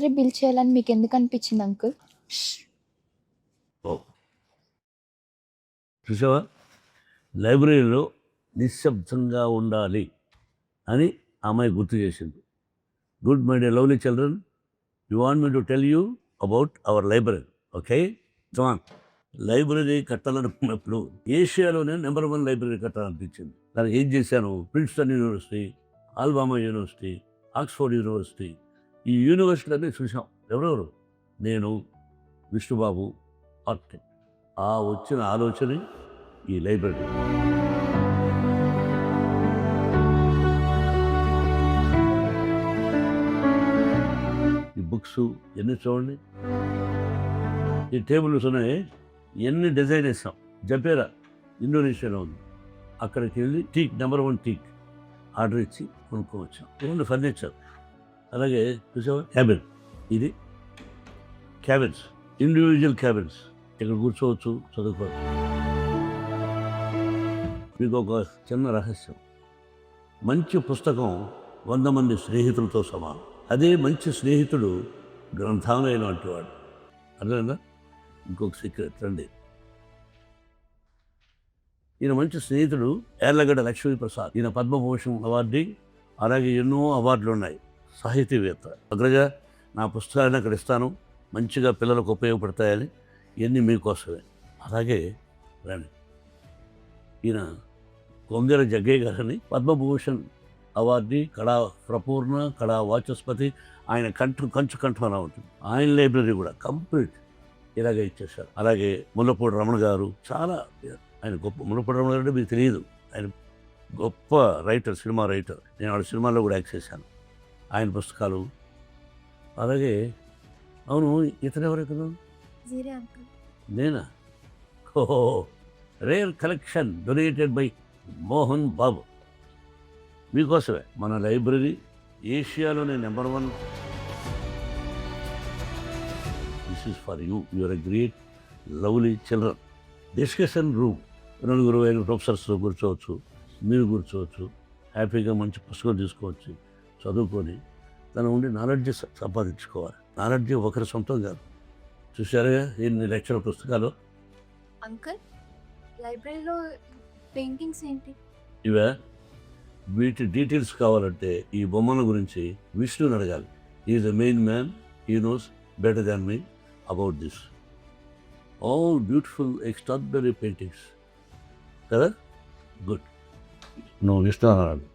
Library build చేయాలని మీకు ఎందుకు అనిపించింది అంకుల్? ఓ చూసావా, లైబ్రరీలో నిశ్శబ్దంగా ఉండాలి అని అమ్మాయి గుర్తు చేసింది. Good my day lovely children, you want me to tell you about our library. Okay John, library కట్టాలనుకున్నప్పుడు ఏషియాలోనే నెంబర్ 1 లైబ్రరీ కట్టాలనిపించింది. దానికి ఏం చేశాను, Princeton university, Alabama university, Oxford university, ఈ యూనివర్సిటీలన్నీ చూసాం. ఎవరెవరు, నేను, విష్ణుబాబు, ఆర్కిటెక్ట్. ఆ వచ్చిన ఆలోచనే ఈ లైబ్రరీ. ఈ బుక్స్ ఎన్ని చూడండి, ఈ టేబుల్స్ ఉన్నాయి, ఎన్ని డిజైన్ వేసాం. జపేరా ఇండోనేషియాలో ఉంది, అక్కడికి వెళ్ళి టీక్ నెంబర్ 1 టీక్ ఆర్డర్ ఇచ్చి కొనుక్కోవచ్చాం. ఇవన్నీ ఫర్నిచర్. అలాగే చూసావా క్యాబిన్, ఇది క్యాబిన్స్, ఇండివిజువల్ క్యాబిన్స్. ఇక్కడ కూర్చోవచ్చు, చదువుకోవచ్చు. మీకు ఒక చిన్న రహస్యం, మంచి పుస్తకం 100 మంది స్నేహితులతో సమానం. అదే మంచి స్నేహితుడు గ్రంథాలయం అంటేవాడు. అర్థమైందా? ఇంకొక సీక్రెట్ రండి. ఈయన మంచి స్నేహితుడు యార్లగడ్డ లక్ష్మీప్రసాద్. ఈయన పద్మభూషణ్ అవార్డు, అలాగే ఎన్నో అవార్డులు ఉన్నాయి. సాహితీవేత్త. అగ్రజ, నా పుస్తకాలను అక్కడ ఇస్తాను, మంచిగా పిల్లలకు ఉపయోగపడతాయని. ఇవన్నీ మీకోసమే. అలాగే రండి, ఈయన కొంగర జగ్గయ్య గారని పద్మభూషణ్ అవార్డు, కళా ప్రపూర్ణ, కళా వాచస్పతి. ఆయన కంచు కంఠం అలా ఉంటుంది. ఆయన లైబ్రరీ కూడా కంప్లీట్ ఇలాగే ఇచ్చేశారు. అలాగే ముల్లపూడి రమణ గారు, చాలా ఆయన గొప్ప. ముల్లపూడి రమణ గారు అంటే మీకు తెలియదు, ఆయన గొప్ప రైటర్, సినిమా రైటర్. నేను వాళ్ళ సినిమాల్లో కూడా యాక్ట్ చేశాను. ఆయన పుస్తకాలు. అలాగే అవును, ఇతను ఎవరు కదా, నేనా? ఓహో, rare collection donated by Mohan Babu. మీకోసమే మన లైబ్రరీ ఏషియాలోనే number 1. This is for you, your a great lovely children. Discussion room, 4-5 ప్రొఫెసర్స్తో కూర్చోవచ్చు, మీరు కూర్చోవచ్చు, హ్యాపీగా మంచి పుస్తకం తీసుకోవచ్చు, చదువుకొని తన ఉండి నాలెడ్జ్ సంపాదించుకోవాలి. నాలెడ్జ్ ఒకరి సొంతం కాదు. చూసారుగా ఎన్ని లక్షల పుస్తకాలు. అంకుల్, లైబ్రరీలో పెయింటింగ్స్ ఏంటి? ఇవే, వీటి డీటెయిల్స్ కావాలంటే ఈ బొమ్మల గురించి విష్ణుని అడగాలి. Is the main man, he knows better than me about this. All beautiful extraordinary paintings కదా. గుడ్, నువ్వు విష్ణు అన్నాడు.